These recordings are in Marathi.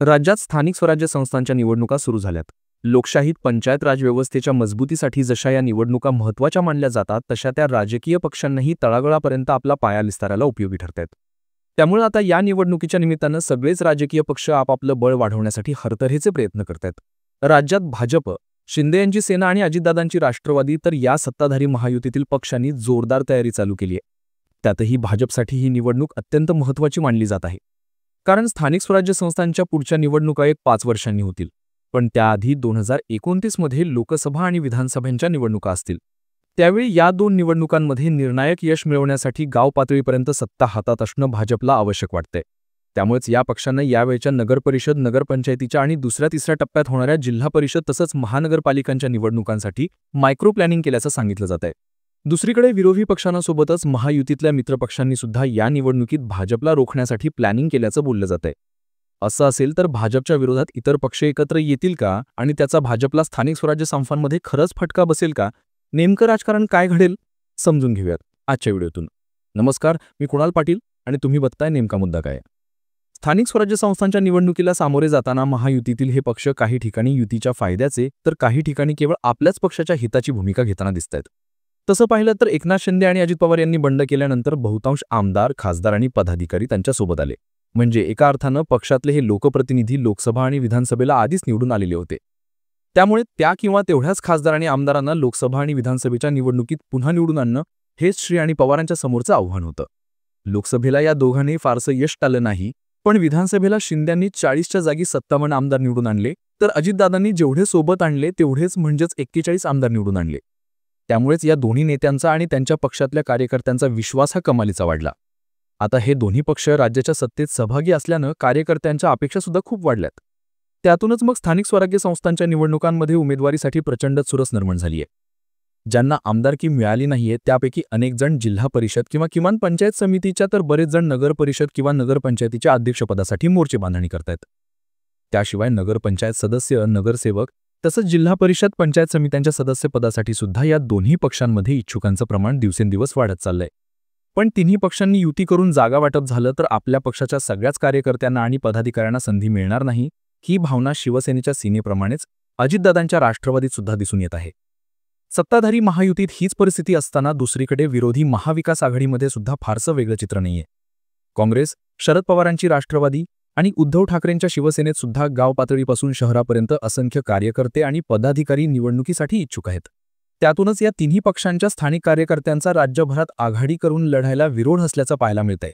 राज्यात स्थानिक स्वराज्य संस्थांच्या निवडणुका सुरू झाल्यात. लोकशाहीत पंचायत राज व्यवस्थेच्या मजबूतीसाठी जशा या निवडणुका महत्त्वाच्या मानल्या जातात, तशा त्या राजकीय पक्षांनाही तळागाळापर्यंत आपला पाया विस्तारायला उपयोगी ठरतात. त्यामुळे आता या निवडणुकीच्या निमित्तानं सगळेच राजकीय पक्ष आपापलं बळ वाढवण्यासाठी हरतऱ्हेचे प्रयत्न करतात. राज्यात भाजप, शिंदे यांची सेना आणि अजितदादांची राष्ट्रवादी तर या सत्ताधारी महायुतीतील पक्षांनी जोरदार तयारी चालू केली आहे. त्यातही भाजपसाठी ही निवडणूक अत्यंत महत्त्वाची मानली जात आहे. कारण स्थानिक स्वराज्य संस्थांच्या पुढच्या निवडणुका 5 वर्षांनी होतील, पण त्याआधी 2029 मध्ये लोकसभा आणि विधानसभांच्या निवडणुका असतील. त्यावेळी या दोन निवडणुकांमध्ये निर्णायक यश मिळवण्यासाठी गाव पातळीपर्यंत सत्ता हातात असणं भाजपला आवश्यक वाटतंय. त्यामुळेच या पक्षानं यावेळच्या नगरपरिषद, नगरपंचायतीच्या आणि दुसऱ्या-तिसऱ्या टप्प्यात होणाऱ्या जिल्हा परिषद तसंच महानगरपालिकांच्या निवडणुकांसाठी मायक्रो प्लॅनिंग केल्याचं सांगितलं जातंय. दुसरीकडे विरोधी पक्षांसोबतच महायुतीतल्या मित्रपक्षांनी सुद्धा या निवडणुकीत भाजपला रोखण्यासाठी प्लॅनिंग केल्याचं बोललं जातंय. असं असेल तर भाजपच्या विरोधात इतर पक्ष एकत्र येतील का आणि त्याचा भाजपला स्थानिक स्वराज्य संस्थांमध्ये खरंच फटका बसेल का? नेमकं राजकारण काय घडेल समजून घेऊयात आजच्या व्हिडिओतून. नमस्कार, मी कुणाल पाटील आणि तुम्ही बघताय नेमका मुद्दा काय. स्थानिक स्वराज्य संस्थांच्या निवडणुकीला सामोरे जाताना महायुतीतील हे पक्ष काही ठिकाणी युतीच्या फायद्याचे तर काही ठिकाणी केवळ आपल्याच पक्षाच्या हिताची भूमिका घेताना दिसतायत. तसं पाहिलं तर एकनाथ शिंदे आणि अजित पवार यांनी बंड केल्यानंतर बहुतांश आमदार, खासदार आणि पदाधिकारी त्यांच्यासोबत आले. म्हणजे एका अर्थानं पक्षातले हे लोकप्रतिनिधी लोकसभा आणि विधानसभेला आधीच निवडून आलेले होते. त्यामुळे त्या किंवा तेवढ्याच खासदार आणि आमदारांना लोकसभा आणि विधानसभेच्या निवडणुकीत पुन्हा निवडून आणणं हेच श्री आणि पवारांच्या समोरचं आव्हान होतं. लोकसभेला या दोघांनी फारसं यश आलं नाही, पण विधानसभेला शिंद्यांनी 40च्या जागी 57 आमदार निवडून आणले, तर अजितदादांनी जेवढे सोबत आणले तेवढेच म्हणजेच 41 आमदार निवडून आणले. त्यामुळेच या दोन्ही नेत्यांचा आणि त्यांच्या पक्षातल्या कार्यकर्त्यांचा विश्वास हा कमालीचा वाढला. आता हे दोन्ही पक्ष राज्याच्या सत्तेत सहभागी असल्यानं कार्यकर्त्यांच्या अपेक्षा सुद्धा खूप वाढल्यात. त्यातूनच मग स्थानिक स्वराज्य संस्थांच्या निवडणुकांमध्ये उमेदवारीसाठी प्रचंड चुरस निर्माण झाली आहे. ज्यांना आमदारकी मिळाली नाहीये त्यापैकी अनेक जण जिल्हा परिषद किंवा किमान पंचायत समितीच्या तर बरेच जण नगर परिषद किंवा नगरपंचायतीच्या अध्यक्षपदासाठी मोर्चे बांधणी करतायत. त्याशिवाय नगरपंचायत सदस्य, नगरसेवक तसंच जिल्हा परिषद, पंचायत समित्यांच्या सदस्यपदासाठी सुद्धा या दोन्ही पक्षांमध्ये इच्छुकांचं प्रमाण दिवसेंदिवस वाढत चाललंय. पण तिन्ही पक्षांनी युती करून जागा वाटप झालं तर आपल्या पक्षाच्या सगळ्याच कार्यकर्त्यांना आणि पदाधिकाऱ्यांना संधी मिळणार नाही, ही भावना शिवसेनेच्या सेनेप्रमाणेच अजितदादांच्या राष्ट्रवादीत सुद्धा दिसून येत आहे. सत्ताधारी महायुतीत हीच परिस्थिती असताना दुसरीकडे विरोधी महाविकास आघाडीमध्ये सुद्धा फारसं वेगळं चित्र नाहीये. काँग्रेस, शरद पवारांची राष्ट्रवादी आणि उद्धव ठाकरेंच्या शिवसेनेत सुद्धा गाव पातळीपासून शहरापर्यंत असंख्य कार्यकर्ते आणि पदाधिकारी निवडणुकीसाठी इच्छुक आहेत. त्यातूनच या तिन्ही पक्षांच्या स्थानिक कार्यकर्त्यांचा राज्यभरात आघाडी करून लढायला विरोध असल्याचं पाहायला मिळतंय.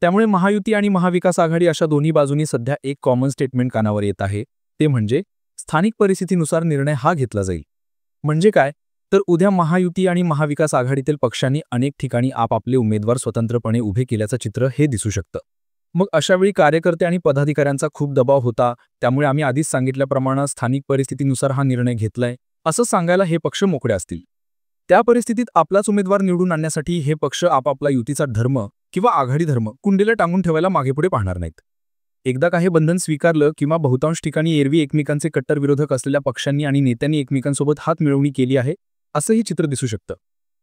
त्यामुळे महायुती आणि महाविकास आघाडी अशा दोन्ही बाजूंनी सध्या एक कॉमन स्टेटमेंट कानावर येत आहे, ते म्हणजे स्थानिक परिस्थितीनुसार निर्णय हा घेतला जाईल. म्हणजे काय तर उद्या महायुती आणि महाविकास आघाडीतील पक्षांनी अनेक ठिकाणी आपापले उमेदवार स्वतंत्रपणे उभे केल्याचं चित्र हे दिसू शकतं. मग अशावेळी कार्यकर्ते आणि पदाधिकाऱ्यांचा खूप दबाव होता, त्यामुळे आम्ही आधीच सांगितल्याप्रमाणे स्थानिक परिस्थितीनुसार हा निर्णय घेतलाय असं सांगायला हे पक्ष मोकळे असतील. त्या परिस्थितीत आपलाच उमेदवार निवडून आणण्यासाठी हे पक्ष आपापला युतीचा धर्म किंवा आघाडी धर्म कुंडीला टांगून ठेवायला मागेपुढे पाहणार नाहीत. एकदा का हे बंधन स्वीकारलं किंवा बहुतांश ठिकाणी एरवी एकमेकांचे कट्टर विरोधक असलेल्या पक्षांनी आणि नेत्यांनी एकमेकांसोबत हात मिळवणी केली आहे असंही चित्र दिसू शकतं.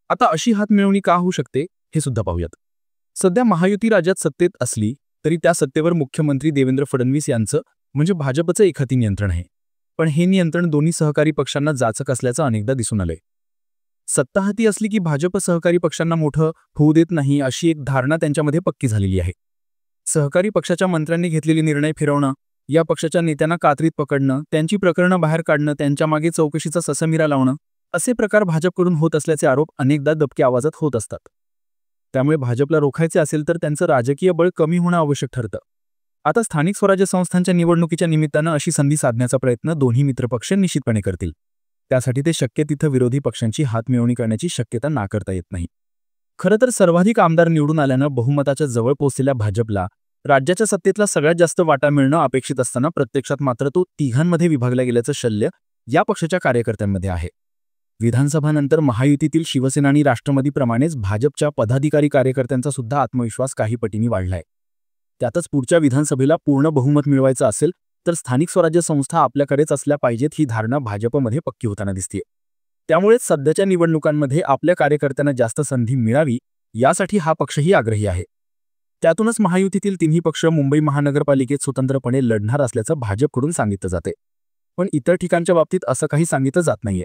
आता अशी हात मिळवणी का होऊ शकते हे सुद्धा पाहूयात. सध्या महायुती राज्यात सत्तेत असली तरी त्या सत्तेवर मुख्यमंत्री देवेंद्र फडणवीस यांचं म्हणजे भाजपचं एकहाती नियंत्रण आहे. पण हे नियंत्रण दोन्ही सहकारी पक्षांना जाचक असल्याचं अनेकदा दिसून आलंय. सत्ता हाती असली की भाजप सहकारी पक्षांना मोठं होऊ देत नाही अशी एक धारणा त्यांच्यामध्ये पक्की झालेली आहे. सहकारी पक्षाच्या मंत्र्यांनी घेतलेले निर्णय फिरवणं, या पक्षाच्या नेत्यांना कात्रीत पकडणं, त्यांची प्रकरणं बाहेर काढणं, त्यांच्या मागे चौकशीचा ससेमिरा लावणं असे प्रकार भाजपकडून होत असल्याचे आरोप अनेकदा दबक्या आवाजात होत असतात. त्यामुळे भाजपला रोखायचे असेल तर त्यांचं राजकीय बळ कमी होणं आवश्यक ठरतं. आता स्थानिक स्वराज्य संस्थांच्या निवडणुकीच्या निमित्तानं अशी संधी साधण्याचा प्रयत्न दोन्ही मित्रपक्ष निश्चितपणे करतील. त्यासाठी ते शक्य तिथं विरोधी पक्षांची हातमिळवणी करण्याची शक्यता नाकारता येत नाही. खरं तर सर्वाधिक आमदार निवडून आल्यानं बहुमताच्या जवळ पोहोचलेल्या भाजपला राज्याच्या सत्तेतला सगळ्यात जास्त वाटा मिळणं अपेक्षित असताना प्रत्यक्षात मात्र तो तिघांमध्ये विभागला गेल्याचं शल्य या पक्षाच्या कार्यकर्त्यांमध्ये आहे. विधानसभानंतर महायुतीतील शिवसेना आणि राष्ट्रवादीप्रमाणेच भाजपच्या पदाधिकारी कार्यकर्त्यांचा सुद्धा आत्मविश्वास काही पटींनी वाढलाय. त्यातच पुढच्या विधानसभेला पूर्ण बहुमत मिळवायचं असेल तर स्थानिक स्वराज्य संस्था आपल्याकडेच असल्या पाहिजेत ही धारणा भाजपमध्ये पक्की होताना दिसते. त्यामुळे सध्याच्या निवडणुकांमध्ये आपल्या कार्यकर्त्यांना जास्त संधी मिळावी यासाठी हा पक्षही आग्रही आहे. त्यातूनच महायुतीतील तिन्ही पक्ष मुंबई महानगरपालिकेत स्वतंत्रपणे लढणार असल्याचं भाजपकडून सांगितलं जाते. पण इतर ठिकाणच्या बाबतीत असं काही सांगितलं जात नाहीये.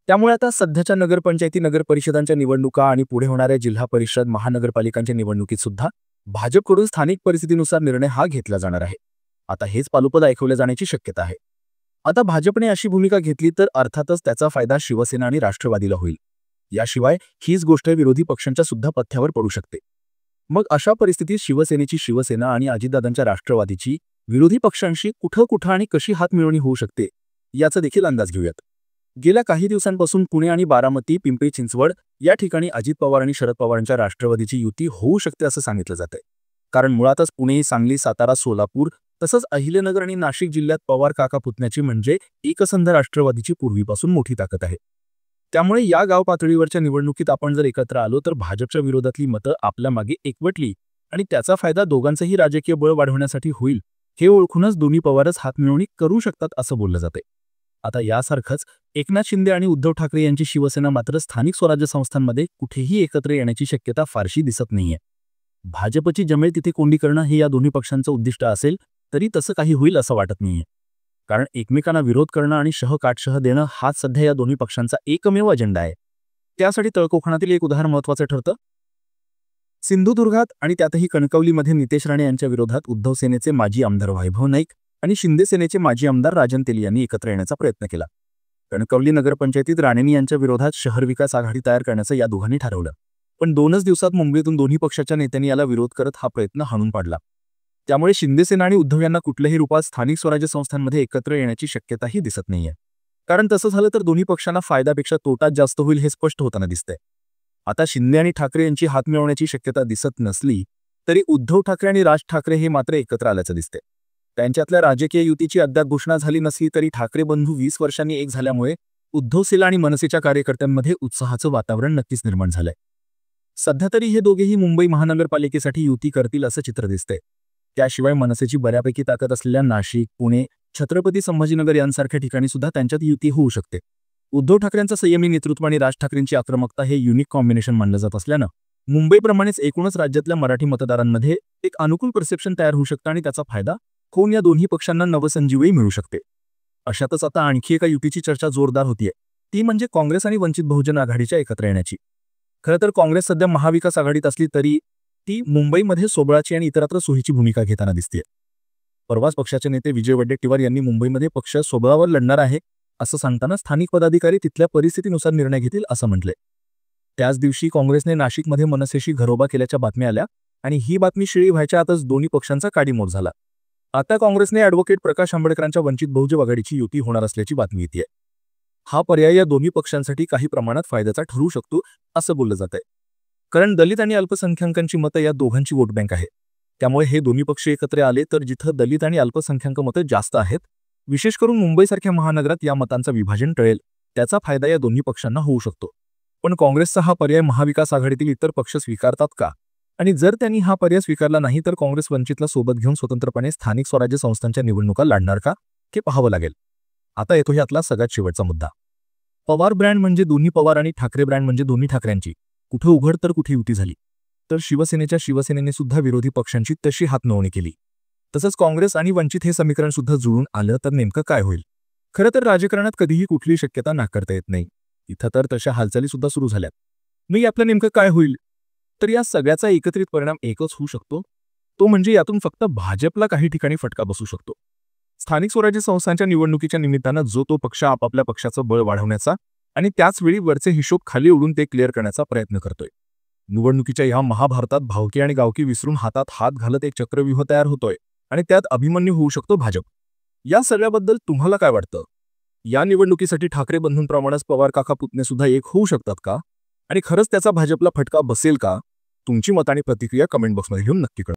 त्यामुळे आता सध्याच्या नगरपंचायती, नगरपरिषदांच्या निवडणुका आणि पुढे होणाऱ्या जिल्हा परिषद, महानगरपालिकांच्या निवडणुकीत सुद्धा भाजपकडून स्थानिक परिस्थितीनुसार निर्णय हा घेतला जाणार आहे. आता हेच पालुपद ऐकवले जाण्याची शक्यता आहे. आता भाजपने अशी भूमिका घेतली तर अर्थातच त्याचा फायदा शिवसेना आणि राष्ट्रवादीला होईल. याशिवाय हीच गोष्ट विरोधी पक्षांच्या सुद्धा पथ्यावर पडू शकते. मग अशा परिस्थितीत शिवसेनेची शिवसेना आणि अजितदादांच्या राष्ट्रवादीची विरोधी पक्षांशी कुठं आणि कशी हातमिळवणी होऊ शकते याचा देखील अंदाज घेऊयात. गेल्या काही दिवसांपासून पुणे आणि बारामती, पिंपरी चिंचवड या ठिकाणी अजित पवार आणि शरद पवारांच्या राष्ट्रवादीची युती होऊ शकते असं सांगितलं जातंय. कारण मुळातच पुणे, सांगली, सातारा, सोलापूर तसंच अहिल्यानगर आणि नाशिक जिल्ह्यात पवार काका पुतण्याची म्हणजे एकसंध राष्ट्रवादीची पूर्वीपासून मोठी ताकद आहे. त्यामुळे या गाव पातळीवरच्या निवडणुकीत आपण जर एकत्र आलो तर भाजपच्या विरोधातली मतं आपल्या मागे एकवटली आणि त्याचा फायदा दोघांचंही राजकीय बळ वाढवण्यासाठी होईल हे ओळखूनच दोन्ही पवारच हातमिळवणी करू शकतात असं बोललं जाते. आता यासारखंच एकनाथ शिंदे आणि उद्धव ठाकरे यांची शिवसेना मात्र स्थानिक स्वराज्य संस्थांमध्ये कुठेही एकत्र येण्याची शक्यता फारशी दिसत नाहीये. भाजपची जमेल तिथे कोंडी करणं हे या दोन्ही पक्षांचं उद्दिष्ट असेल तरी तसं काही होईल असं वाटत नाहीये. कारण एकमेकांना विरोध करणं आणि काटशह देणं हाच सध्या या दोन्ही पक्षांचा एकमेव अजेंडा आहे. त्यासाठी तळकोकणातील एक उदाहरण महत्त्वाचं ठरतं. सिंधुदुर्गात आणि त्यातही कणकवलीमध्ये नितेश राणे यांच्या विरोधात उद्धव सेनेचे माजी आमदार वैभव नाईक आणि शिंदे सेनेचे माजी आमदार राजन तेली यांनी एकत्र येण्याचा प्रयत्न केला. कणकवली नगरपंचायतीत राणेंनी यांच्या विरोधात शहर विकास आघाडी तयार करण्याचं या दोघांनी ठरवलं. पण 2च दिवसात मुंबईतून दोन्ही पक्षाच्या नेत्यांनी याला विरोध करत हा प्रयत्न हाणून पाडला. त्यामुळे शिंदे सेना आणि उद्धव यांना कुठल्याही रूपात स्थानिक स्वराज्य संस्थांमध्ये एकत्र येण्याची शक्यताही दिसत नाहीये. कारण तसं झालं तर दोन्ही पक्षांना फायद्यापेक्षा तोटाच जास्त होईल हे स्पष्ट होताना दिसतंय. आता शिंदे आणि ठाकरे यांची हात मिळवण्याची शक्यता दिसत नसली तरी उद्धव ठाकरे आणि राज ठाकरे हे मात्र एकत्र आल्याचं दिसतंय. त्यांच्यातल्या राजकीय युतीची अद्याप घोषणा झाली नसली तरी ठाकरे बंधू 20 वर्षांनी एक झाल्यामुळे उद्धव सेना आणि मनसेच्या कार्यकर्त्यांमध्ये उत्साहाचं वातावरण नक्कीच निर्माण झालंय. सध्या तरी हे दोघेही मुंबई महानगरपालिकेसाठी युती करतील असं चित्र दिसतंय. त्याशिवाय मनसेची बऱ्यापैकी ताकद असलेल्या नाशिक, पुणे, छत्रपती संभाजीनगर यांसारख्या ठिकाणी सुद्धा त्यांच्यात युती होऊ शकते. उद्धव ठाकरेंचं संयमी नेतृत्व आणि राज ठाकरेंची आक्रमकता हे युनिक कॉम्बिनेशन मानलं जात असल्यानं मुंबईप्रमाणेच एकूणच राज्यातल्या मराठी मतदारांमध्ये एक अनुकूल परसेप्शन तयार होऊ शकतं आणि त्याचा फायदा होऊन या दोन्ही पक्षांना नवसंजीवही मिळू शकते. अशातच आता आणखी एका युतीची चर्चा जोरदार होतीये. ती म्हणजे काँग्रेस आणि वंचित बहुजन आघाडीच्या एकत्र येण्याची. खरं तर काँग्रेस सध्या महाविकास आघाडीत असली तरी ती मुंबईमध्ये सोबळाची आणि इतरत्र सोयीची भूमिका घेताना दिसते. परवाच पक्षाचे नेते विजय वडेट्टीवार यांनी मुंबईमध्ये पक्ष सोबळावर लढणार आहे असं सांगताना स्थानिक पदाधिकारी तिथल्या परिस्थितीनुसार निर्णय घेतील असं म्हटले. त्याच दिवशी काँग्रेसने नाशिकमध्ये मनसेशी घरोबा केल्याच्या बातम्या आल्या आणि ही बातमी शिळी व्हायच्या आतच दोन्ही पक्षांचा काडीमोड झाला. आता काँग्रेसने ॲडव्होकेट प्रकाश आंबेडकरांच्या वंचित बहुजन आघाडीची युती होणार असल्याची बातमी येते. हा पर्याय या दोन्ही पक्षांसाठी काही प्रमाणात फायद्याचा ठरू शकतो असं बोललं जात आहे. कारण दलित आणि अल्पसंख्याकांची मतं या दोघांची वोट बँक आहे. त्यामुळे हे दोन्ही पक्ष एकत्र आले तर जिथं दलित आणि अल्पसंख्याक मतं जास्त आहेत, विशेष करून मुंबईसारख्या महानगरात या मतांचं विभाजन टळेल. त्याचा फायदा या दोन्ही पक्षांना होऊ शकतो. पण काँग्रेसचा हा पर्याय महाविकास आघाडीतील इतर पक्ष स्वीकारतात का? आणि जर त्यांनी हा पर्याय स्वीकारला नाही तर काँग्रेस वंचितला सोबत घेऊन स्वतंत्रपणे स्थानिक स्वराज्य संस्थांच्या निवडणुका लढणार का हे पाहावं लागेल. आता येतो यातला सगळ्यात शेवटचा मुद्दा. पवार ब्रँड म्हणजे दोन्ही पवार आणि ठाकरे ब्रँड म्हणजे दोन्ही ठाकरेंची कुठे उघड तर कुठे युती झाली. तर शिवसेनेच्या शिवसेनेने सुद्धा विरोधी पक्षांची तशी हातमिळवणी केली. तसंच काँग्रेस आणि वंचित हे समीकरण सुद्धा जुळून आलं तर नेमकं काय होईल? खरं तर राजकारणात कधीही कुठली शक्यता नाकारता येत नाही. इथं तर तशा हालचाली सुद्धा सुरू झाल्यात. मग आपलं नेमकं काय होईल? तर या सगळ्याचा एकत्रित परिणाम एकच होऊ शकतो. तो म्हणजे यातून फक्त भाजपला काही ठिकाणी फटका बसू शकतो. स्थानिक स्वराज्य संस्थांच्या निवडणुकीच्या निमित्तानं जो तो पक्ष आपापल्या पक्षाचं बळ वाढवण्याचा आणि त्याचवेळी वरचे हिशोब खाली उडून ते क्लिअर करण्याचा प्रयत्न करतोय. निवडणुकीच्या ह्या महाभारतात भावकी आणि गावकी विसरून हातात हात घालत एक चक्रव्यूह तयार होतोय आणि त्यात अभिमन्यू होऊ शकतो भाजप. या सगळ्याबद्दल तुम्हाला काय वाटतं? या निवडणुकीसाठी ठाकरे बंधूंप्रमाणेच पवार काका पुतणे सुद्धा एक होऊ शकतात का? आणि खरंच त्याचा भाजपला फटका बसेल का? तुमची मत आणि प्रतिक्रिया कमेंट बॉक्समध्ये घेऊन नक्की कळवा.